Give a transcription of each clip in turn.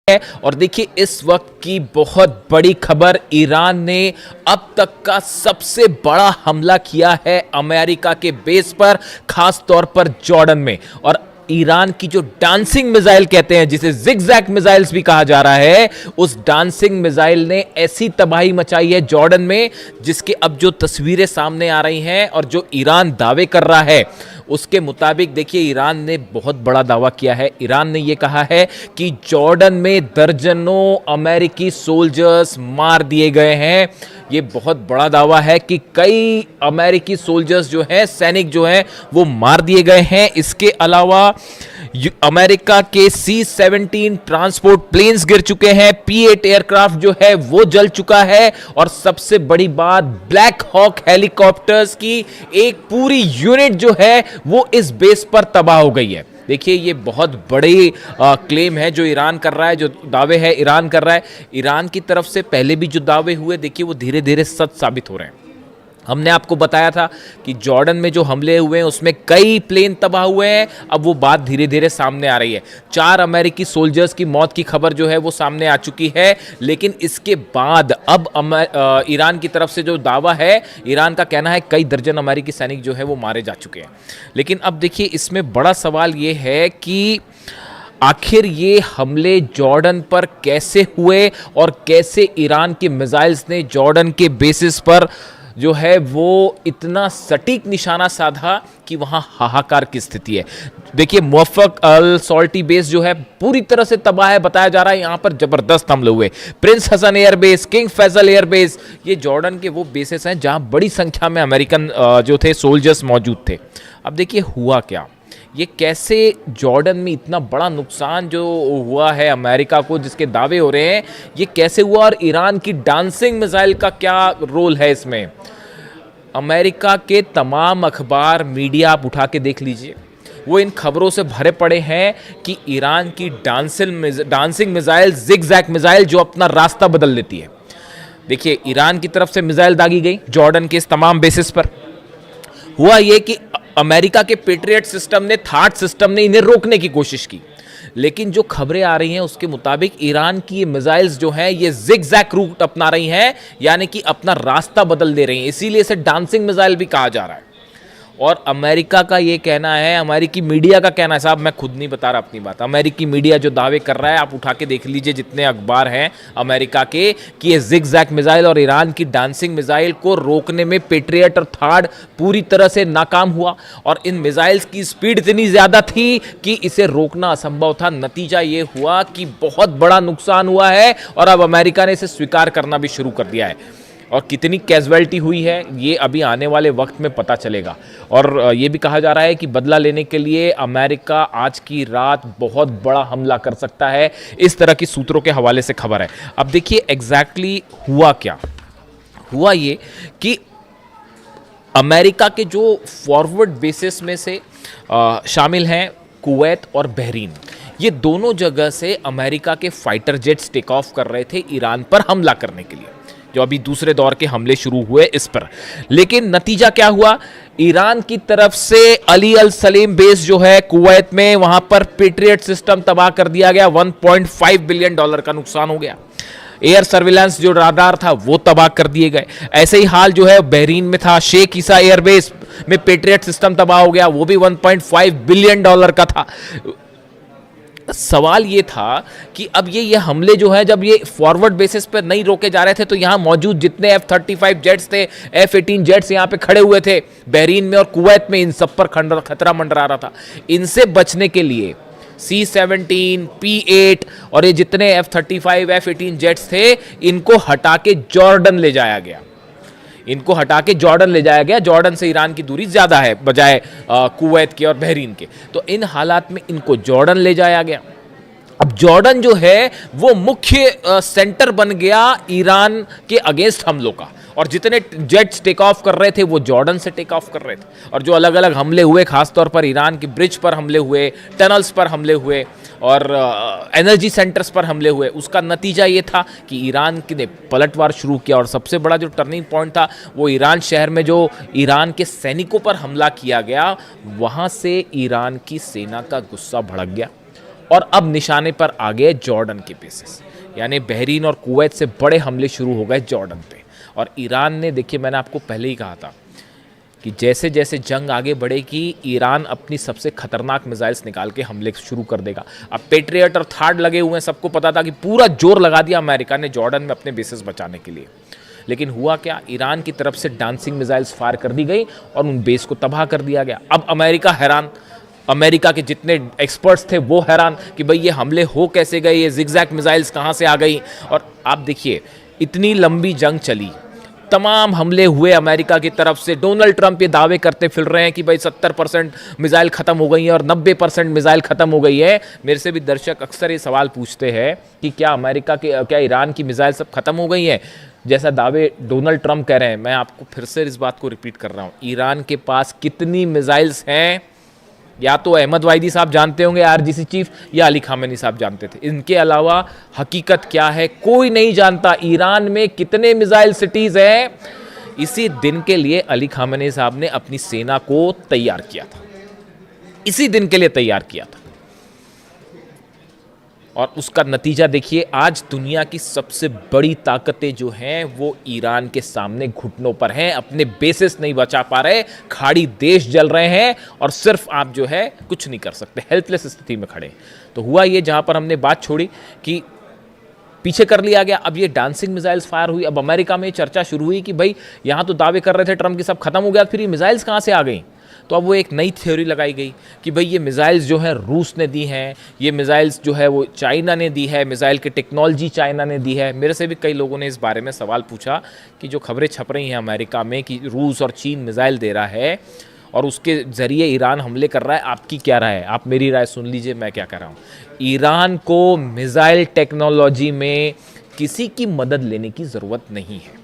है। और देखिए इस वक्त की बहुत बड़ी खबर, ईरान ने अब तक का सबसे बड़ा हमला किया है अमेरिका के बेस पर, खास तौर पर जॉर्डन में। और ईरान की जो डांसिंग मिसाइल कहते हैं, जिसे जिगजैग मिसाइल्स भी कहा जा रहा है, उस डांसिंग मिसाइल ने ऐसी तबाही मचाई है जॉर्डन में, जिसके अब जो तस्वीरें सामने आ रही हैं और जो ईरान दावे कर रहा है उसके मुताबिक देखिए ईरान ने बहुत बड़ा दावा किया है। ईरान ने यह कहा है कि जॉर्डन में दर्जनों अमेरिकी सोल्जर्स मार दिए गए हैं। ये बहुत बड़ा दावा है कि कई अमेरिकी सोल्जर्स जो हैं, सैनिक जो हैं, वो मार दिए गए हैं। इसके अलावा अमेरिका के C-17 ट्रांसपोर्ट प्लेन्स गिर चुके हैं, P-8 एयरक्राफ्ट जो है वो जल चुका है, और सबसे बड़ी बात, ब्लैक हॉक हेलीकॉप्टर्स की एक पूरी यूनिट जो है वो इस बेस पर तबाह हो गई है। देखिए ये बहुत बड़ी क्लेम है जो ईरान कर रहा है, जो दावे है ईरान कर रहा है। ईरान की तरफ से पहले भी जो दावे हुए, देखिए वो धीरे धीरे सच साबित हो रहे हैं। हमने आपको बताया था कि जॉर्डन में जो हमले हुए हैं उसमें कई प्लेन तबाह हुए हैं। अब वो बात धीरे धीरे सामने आ रही है। 4 अमेरिकी सोल्जर्स की मौत की खबर जो है वो सामने आ चुकी है। लेकिन इसके बाद अब ईरान की तरफ से जो दावा है, ईरान का कहना है कई दर्जन अमेरिकी सैनिक जो है वो मारे जा चुके हैं। लेकिन अब देखिए इसमें बड़ा सवाल ये है कि आखिर ये हमले जॉर्डन पर कैसे हुए और कैसे ईरान के मिसाइल्स ने जॉर्डन के बेसिस पर जो है वो इतना सटीक निशाना साधा कि वहां हाहाकार की स्थिति है। देखिए मुवफ़्फ़क़ अल सॉल्टी बेस जो है पूरी तरह से तबाह है, बताया जा रहा है। यहां पर जबरदस्त हमले हुए। Prince Hassan airbase, King Faisal airbase, ये जॉर्डन के वो बेसेस हैं जहां बड़ी संख्या में अमेरिकन जो थे सोल्जर्स मौजूद थे। अब देखिए हुआ क्या, ये कैसे जॉर्डन में इतना बड़ा नुकसान जो हुआ है अमेरिका को, जिसके दावे हो रहे हैं, ये कैसे हुआ, और ईरान की डांसिंग मिसाइल का क्या रोल है इसमें। अमेरिका के तमाम अखबार, मीडिया आप उठा के देख लीजिए, वो इन खबरों से भरे पड़े हैं कि ईरान की डांसिंग मिसाइल, जिगजैग मिसाइल जो अपना रास्ता बदल लेती है। देखिए ईरान की तरफ से मिसाइल दागी गई जॉर्डन के इस तमाम बेसिस पर। हुआ ये कि अमेरिका के पेट्रियट सिस्टम ने, थाट सिस्टम ने इन्हें रोकने की कोशिश की। लेकिन जो खबरें आ रही हैं उसके मुताबिक ईरान की ये मिसाइल्स जो हैं ये जिगजैग रूट अपना रही हैं, यानी कि अपना रास्ता बदल दे रही हैं। इसीलिए इसे डांसिंग मिसाइल भी कहा जा रहा है। और अमेरिका का ये कहना है, अमेरिकी मीडिया का कहना है, साहब मैं खुद नहीं बता रहा अपनी बात, अमेरिकी मीडिया जो दावे कर रहा है, आप उठा के देख लीजिए जितने अखबार हैं अमेरिका के, कि ये जिगजैग मिसाइल और ईरान की डांसिंग मिसाइल को रोकने में पेट्रियट और थार्ड पूरी तरह से नाकाम हुआ। और इन मिसाइल्स की स्पीड इतनी ज़्यादा थी कि इसे रोकना असंभव था। नतीजा ये हुआ कि बहुत बड़ा नुकसान हुआ है, और अब अमेरिका ने इसे स्वीकार करना भी शुरू कर दिया है। और कितनी कैजुअलिटी हुई है ये अभी आने वाले वक्त में पता चलेगा। और ये भी कहा जा रहा है कि बदला लेने के लिए अमेरिका आज की रात बहुत बड़ा हमला कर सकता है, इस तरह की सूत्रों के हवाले से खबर है। अब देखिए एग्जैक्टली हुआ क्या। हुआ ये कि अमेरिका के जो फॉरवर्ड बेसिस में से शामिल हैं कुवैत और बहरीन, ये दोनों जगह से अमेरिका के फाइटर जेट्स टेक ऑफ कर रहे थे ईरान पर हमला करने के लिए, जो अभी दूसरे दौर के हमले शुरू हुए इस पर। लेकिन नतीजा क्या हुआ, ईरान की तरफ से अली अल सलीम बेस जो है कुवैत में, वहां पर पेट्रियट सिस्टम तबाह कर दिया गया। $1.5 बिलियन का नुकसान हो गया। एयर सर्विलांस जो राडार था वो तबाह कर दिए गए। ऐसे ही हाल जो है बहरीन में था, शेख ईसा एयरबेस में पेट्रियट सिस्टम तबाह हो गया, वो भी $1.5 बिलियन का था। सवाल ये था कि अब ये हमले जो है, जब ये फॉरवर्ड बेसिस पर नहीं रोके जा रहे थे, तो यहाँ मौजूद जितने F-35 जेट्स थे, F-18 जेट्स यहाँ पे खड़े हुए थे बहरीन में और कुवैत में, इन सब पर खतरा मंडरा रहा था। इनसे बचने के लिए C-17, P-8 और ये जितने F-35, F-18 जेट्स थे, इनको हटा के जॉर्डन ले जाया गया। इनको हटा के जॉर्डन ले जाया गया। जॉर्डन से ईरान की दूरी ज़्यादा है बजाय कुवैत के और बहरीन के। तो इन हालात में इनको जॉर्डन ले जाया गया। अब जॉर्डन जो है वो मुख्य सेंटर बन गया ईरान के अगेंस्ट हमलों का, और जितने जेट्स टेक ऑफ कर रहे थे वो जॉर्डन से टेक ऑफ कर रहे थे। और जो अलग अलग हमले हुए, खासतौर पर ईरान के ब्रिज पर हमले हुए, टनल्स पर हमले हुए और एनर्जी सेंटर्स पर हमले हुए, उसका नतीजा ये था कि ईरान ने पलटवार शुरू किया। और सबसे बड़ा जो टर्निंग पॉइंट था वो ईरान शहर में जो ईरान के सैनिकों पर हमला किया गया, वहाँ से ईरान की सेना का गुस्सा भड़क गया। और अब निशाने पर आ गए जॉर्डन के बेसिस, यानी बहरीन और कुवैत से बड़े हमले शुरू हो गए जॉर्डन पे। और ईरान ने, देखिए मैंने आपको पहले ही कहा था कि जैसे जैसे जंग आगे बढ़ेगी ईरान अपनी सबसे खतरनाक मिसाइल्स निकाल के हमले शुरू कर देगा। अब पेट्रियट और थार्ड लगे हुए हैं, सबको पता था कि पूरा जोर लगा दिया अमेरिका ने जॉर्डन में अपने बेसिस बचाने के लिए। लेकिन हुआ क्या, ईरान की तरफ से डांसिंग मिसाइल्स फायर कर दी गई और उन बेस को तबाह कर दिया गया। अब अमेरिका हैरान, अमेरिका के जितने एक्सपर्ट्स थे वो हैरान कि भाई ये हमले हो कैसे गए, ये जिगजैग मिसाइल्स कहाँ से आ गई। और आप देखिए इतनी लंबी जंग चली, तमाम हमले हुए अमेरिका की तरफ से। डोनाल्ड ट्रंप ये दावे करते फिर रहे हैं कि भाई 70% मिसाइल ख़त्म हो गई है और 90% मिसाइल ख़त्म हो गई है। मेरे से भी दर्शक अक्सर ये सवाल पूछते हैं कि क्या ईरान की मिसाइल सब खत्म हो गई हैं, जैसा दावे डोनाल्ड ट्रंप कह रहे हैं। मैं आपको फिर से इस बात को रिपीट कर रहा हूँ, ईरान के पास कितनी मिसाइल्स हैं या तो अहमद वाहिदी साहब जानते होंगे आरजीसी चीफ, या अली खामेनी साहब जानते थे। इनके अलावा हकीकत क्या है कोई नहीं जानता। ईरान में कितने मिसाइल सिटीज हैं, इसी दिन के लिए अली खामेनी साहब ने अपनी सेना को तैयार किया था, इसी दिन के लिए तैयार किया था। और उसका नतीजा देखिए, आज दुनिया की सबसे बड़ी ताकतें जो हैं वो ईरान के सामने घुटनों पर हैं, अपने बेसिस नहीं बचा पा रहे, खाड़ी देश जल रहे हैं और सिर्फ आप जो है कुछ नहीं कर सकते, हेल्पलेस स्थिति में खड़े। तो हुआ ये, जहां पर हमने बात छोड़ी कि पीछे कर लिया गया, अब ये डांसिंग मिसाइल्स फायर हुई। अब अमेरिका में चर्चा शुरू हुई कि भाई यहां तो दावे कर रहे थे ट्रंप की सब खत्म हो गया, फिर ये मिसाइल्स कहां से आ गई। तो अब वो एक नई थ्योरी लगाई गई कि भाई ये मिसाइल्स जो है रूस ने दी हैं, ये मिसाइल्स जो है वो चाइना ने दी है, मिसाइल की टेक्नोलॉजी चाइना ने दी है। मेरे से भी कई लोगों ने इस बारे में सवाल पूछा कि जो खबरें छप रही हैं अमेरिका में कि रूस और चीन मिसाइल दे रहा है और उसके ज़रिए ईरान हमले कर रहा है, आपकी क्या राय है? आप मेरी राय सुन लीजिए, मैं क्या कह रहा हूँ। ईरान को मिसाइल टेक्नोलॉजी में किसी की मदद लेने की ज़रूरत नहीं है।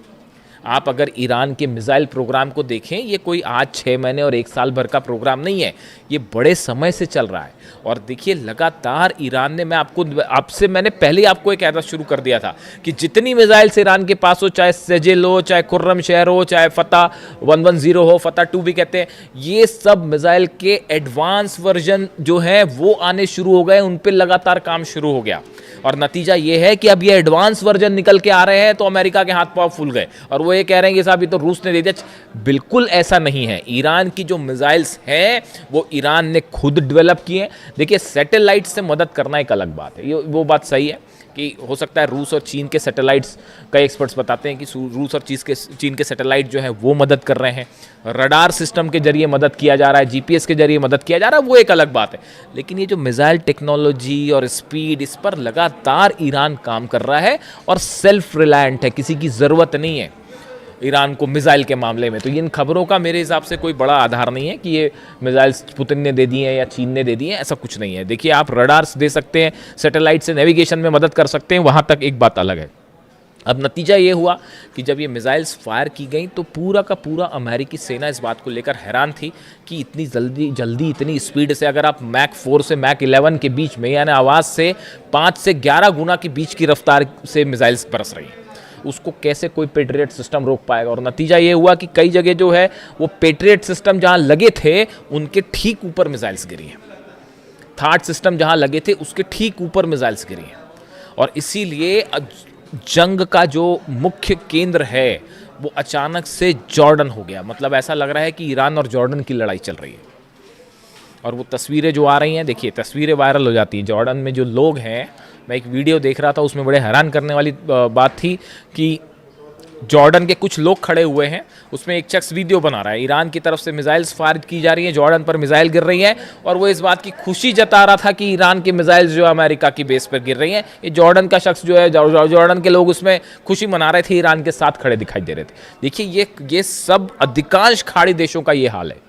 आप अगर ईरान के मिसाइल प्रोग्राम को देखें, ये कोई आज 6 महीने और 1 साल भर का प्रोग्राम नहीं है, ये बड़े समय से चल रहा है। और देखिए लगातार ईरान ने, मैंने पहले ही आपको एक कहना शुरू कर दिया था कि जितनी मिसाइल्स ईरान के पास हो, चाहे सजेल हो, चाहे खुर्रम शहर हो, चाहे फतह 110 हो, फतह 2 भी कहते हैं, ये सब मिसाइल के एडवांस वर्जन जो है वो आने शुरू हो गए, उन पर लगातार काम शुरू हो गया। और नतीजा ये है कि अब ये एडवांस वर्जन निकल के आ रहे हैं तो अमेरिका के हाथ पांव फूल गए और वो ये कह रहे हैं कि साहब ये तो रूस ने दे दिया। बिल्कुल ऐसा नहीं है। ईरान की जो मिसाइल्स हैं वो ईरान ने खुद डेवलप किए हैं। देखिए सैटेलाइट से मदद करना एक अलग बात है, ये वो बात सही है कि हो सकता है रूस और चीन के सैटेलाइट्स, कई एक्सपर्ट्स बताते हैं कि रूस और चीन के सैटेलाइट जो है वो मदद कर रहे हैं, रडार सिस्टम के जरिए मदद किया जा रहा है, जीपीएस के जरिए मदद किया जा रहा है, वो एक अलग बात है। लेकिन ये जो मिसाइल टेक्नोलॉजी और स्पीड, इस पर लगातार ईरान काम कर रहा है और सेल्फ रिलायंट है, किसी की ज़रूरत नहीं है ईरान को मिसाइल के मामले में। तो इन खबरों का मेरे हिसाब से कोई बड़ा आधार नहीं है कि ये मिसाइल्स पुतिन ने दे दिए हैं या चीन ने दे दिए हैं, ऐसा कुछ नहीं है। देखिए आप रडार्स दे सकते हैं, सैटेलाइट से नेविगेशन में मदद कर सकते हैं, वहाँ तक एक बात अलग है। अब नतीजा ये हुआ कि जब ये मिसाइल्स फायर की गई तो पूरा का पूरा अमेरिकी सेना इस बात को लेकर हैरान थी कि इतनी जल्दी इतनी स्पीड से, अगर आप मैक 4 से मैक 11 के बीच में, यानी आवाज़ से 5 से 11 गुना की बीच की रफ्तार से मिसाइल्स बरस रही हैं, उसको कैसे कोई पेट्रियट सिस्टम रोक पाएगा। और नतीजा ये हुआ कि कई जगह जो है वो पेट्रियट सिस्टम जहां लगे थे उनके ठीक ऊपर मिसाइल्स गिरी हैं, थार्ड सिस्टम जहां लगे थे उसके ठीक ऊपर मिसाइल्स गिरी हैं। और इसीलिए जंग का जो मुख्य केंद्र है वो अचानक से जॉर्डन हो गया। मतलब ऐसा लग रहा है कि ईरान और जॉर्डन की लड़ाई चल रही है। और वो तस्वीरें जो आ रही हैं, देखिए तस्वीरें वायरल हो जाती हैं। जॉर्डन में जो लोग हैं, मैं एक वीडियो देख रहा था उसमें बड़े हैरान करने वाली बात थी कि जॉर्डन के कुछ लोग खड़े हुए हैं, उसमें एक शख्स वीडियो बना रहा है, ईरान की तरफ से मिसाइल्स फायर की जा रही हैं, जॉर्डन पर मिसाइल गिर रही हैं और वो इस बात की खुशी जता रहा था कि ईरान की मिसाइल्स जो अमेरिका की बेस पर गिर रही हैं। ये जॉर्डन का शख्स जो है, जॉर्डन के लोग उसमें खुशी मना रहे थे, ईरान के साथ खड़े दिखाई दे रहे थे। देखिए ये सब अधिकांश खाड़ी देशों का ये हाल है।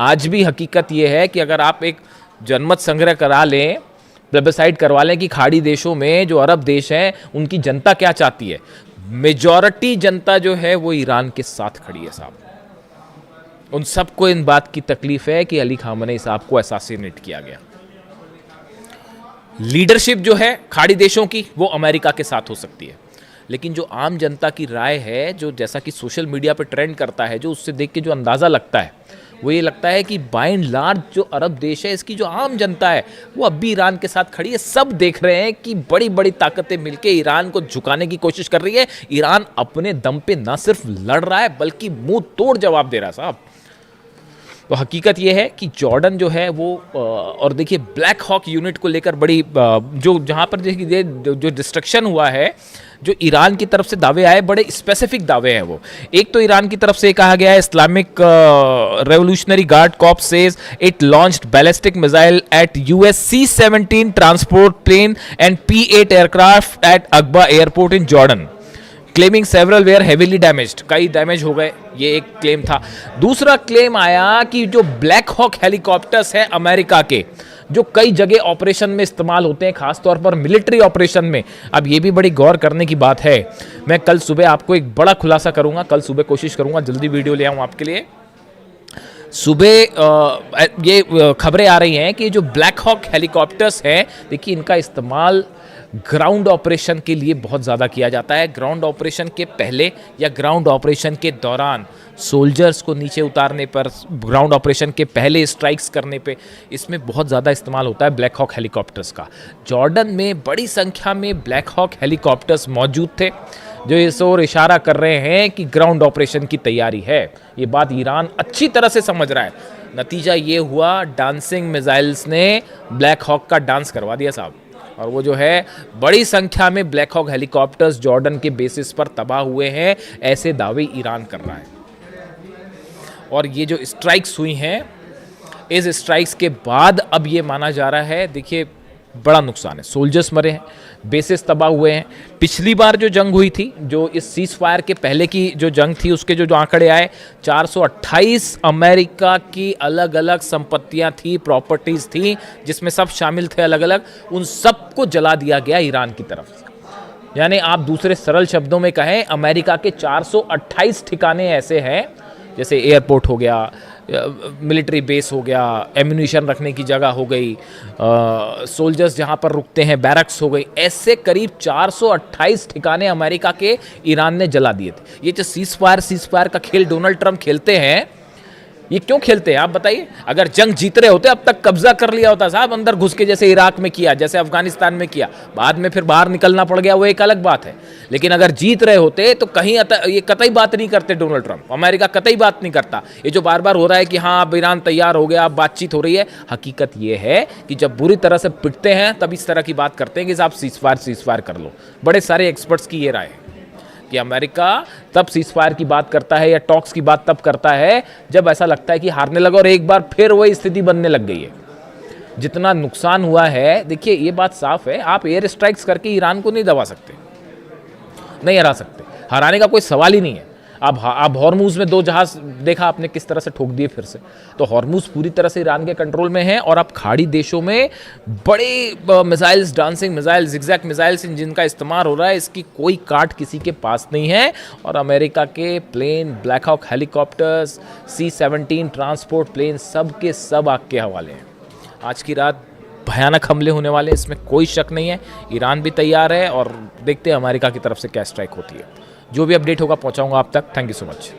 आज भी हकीकत ये है कि अगर आप एक जनमत संग्रह करा लें, प्लेबिसाइड करवा लें कि खाड़ी देशों में जो अरब देश हैं उनकी जनता क्या चाहती है, मेजॉरिटी जनता जो है वो ईरान के साथ खड़ी है साहब। उन सबको इन बात की तकलीफ है कि अली खामेनी साहब को असैसिनेट किया गया। लीडरशिप जो है खाड़ी देशों की वो अमेरिका के साथ हो सकती है, लेकिन जो आम जनता की राय है, जो जैसा कि सोशल मीडिया पर ट्रेंड करता है, जो उससे देख के जो अंदाज़ा लगता है वो ये लगता है कि बाय एंड लार्ज जो अरब देश है, इसकी जो आम जनता है वो अब भी ईरान के साथ खड़ी है। सब देख रहे हैं कि बड़ी बड़ी ताकतें मिलकर ईरान को झुकाने की कोशिश कर रही है। ईरान अपने दम पे ना सिर्फ लड़ रहा है बल्कि मुंह तोड़ जवाब दे रहा है साहब। तो हकीकत यह है कि जॉर्डन जो है वो और देखिए ब्लैक हॉक यूनिट को लेकर बड़ी जो जहाँ पर देखिए जो डिस्ट्रक्शन हुआ है, जो ईरान की तरफ से दावे आए, बड़े स्पेसिफिक दावे हैं वो। एक तो ईरान की तरफ से कहा गया है, Islamic revolutionary guard corps says it launched ballistic missile at US C-17 transport plane and P-8 aircraft at Aqaba airport in Jordan, claiming several were heavily damaged, कई डैमेज हो गए, ये एक क्लेम था। दूसरा क्लेम आया कि जो ब्लैक हॉक हेलीकॉप्टर्स हैं अमेरिका के, जो कई जगह ऑपरेशन में इस्तेमाल होते हैं, खासतौर पर मिलिट्री ऑपरेशन में। अब ये भी बड़ी गौर करने की बात है। मैं कल सुबह आपको एक बड़ा खुलासा करूंगा, कल सुबह कोशिश करूंगा जल्दी वीडियो ले आऊं आपके लिए। सुबह ये खबरें आ रही हैं कि जो ब्लैक हॉक हेलीकॉप्टर्स हैं, देखिए इनका इस्तेमाल ग्राउंड ऑपरेशन के लिए बहुत ज़्यादा किया जाता है। ग्राउंड ऑपरेशन के पहले या ग्राउंड ऑपरेशन के दौरान सोल्जर्स को नीचे उतारने पर, ग्राउंड ऑपरेशन के पहले स्ट्राइक्स करने पे, इसमें बहुत ज़्यादा इस्तेमाल होता है ब्लैक हॉक हेलीकॉप्टर्स का। जॉर्डन में बड़ी संख्या में ब्लैक हॉक हेलीकॉप्टर्स मौजूद थे, जो इस ओर इशारा कर रहे हैं कि ग्राउंड ऑपरेशन की तैयारी है। ये बात ईरान अच्छी तरह से समझ रहा है। नतीजा ये हुआ, डांसिंग मिसाइल्स ने ब्लैक हॉक का डांस करवा दिया साहब। और वो जो है बड़ी संख्या में ब्लैक हॉक हेलीकॉप्टर्स जॉर्डन के बेसिस पर तबाह हुए हैं, ऐसे दावे ईरान कर रहा है। और ये जो स्ट्राइक्स हुई हैं, इस स्ट्राइक्स के बाद अब ये माना जा रहा है, देखिए बड़ा नुकसान है, सोल्जर्स मरे हैं, बेसिस तबाह हुए हैं। पिछली बार जो जंग हुई थी, जो इस सीज फायर के पहले की जो जंग थी, उसके जो आंकड़े आए, 428 अमेरिका की अलग अलग संपत्तियां थी, प्रॉपर्टीज थी, जिसमें सब शामिल थे अलग अलग, उन सबको जला दिया गया ईरान की तरफ से। यानी आप दूसरे सरल शब्दों में कहें, अमेरिका के 428 ठिकाने ऐसे हैं, जैसे एयरपोर्ट हो गया, मिलिट्री बेस हो गया, एम्यूनिशन रखने की जगह हो गई, सोल्जर्स जहां पर रुकते हैं, बैरक्स हो गई, ऐसे करीब 428 ठिकाने अमेरिका के ईरान ने जला दिए थे। ये जो सीज फायर का खेल डोनाल्ड ट्रंप खेलते हैं, ये क्यों खेलते हैं आप बताइए? अगर जंग जीत रहे होते अब तक कब्जा कर लिया होता साहब, अंदर घुस के, जैसे इराक में किया, जैसे अफगानिस्तान में किया, बाद में फिर बाहर निकलना पड़ गया, वो एक अलग बात है। लेकिन अगर जीत रहे होते तो कहीं ये कतई बात नहीं करते डोनाल्ड ट्रंप, अमेरिका कतई बात नहीं करता। ये जो बार बार हो रहा है कि हाँ अब ईरान तैयार हो गया, अब बातचीत हो रही है, हकीकत ये है कि जब बुरी तरह से पिटते हैं तब इस तरह की बात करते हैं कि आप सीज फायर कर लो। बड़े सारे एक्सपर्ट्स की ये राय है कि अमेरिका तब सीज फायर की बात करता है या टॉक्स की बात तब करता है जब ऐसा लगता है कि हारने लगा, और एक बार फिर वही स्थिति बनने लग गई है। जितना नुकसान हुआ है, देखिए ये बात साफ है, आप एयर स्ट्राइक्स करके ईरान को नहीं दबा सकते, नहीं हरा सकते, हराने का कोई सवाल ही नहीं है। अब हॉर्मूज में 2 जहाज देखा आपने किस तरह से ठोक दिए फिर से, तो हॉर्मूज पूरी तरह से ईरान के कंट्रोल में है। और अब खाड़ी देशों में बड़े missiles, dancing missiles, zigzag missiles, जिनका इस्तेमाल हो रहा है, इसकी कोई काट किसी के पास नहीं है। और अमेरिका के plane, black hawk helicopters, C-17 transport plane, सब के सब आग के हवाले हैं। आज की रात भयानक हमले होने वाले, इसमें कोई शक नहीं है। ईरान भी तैयार है और देखते हैं अमेरिका की तरफ से क्या स्ट्राइक होती है। जो भी अपडेट होगा पहुंचाऊंगा आप तक। Thank you so much.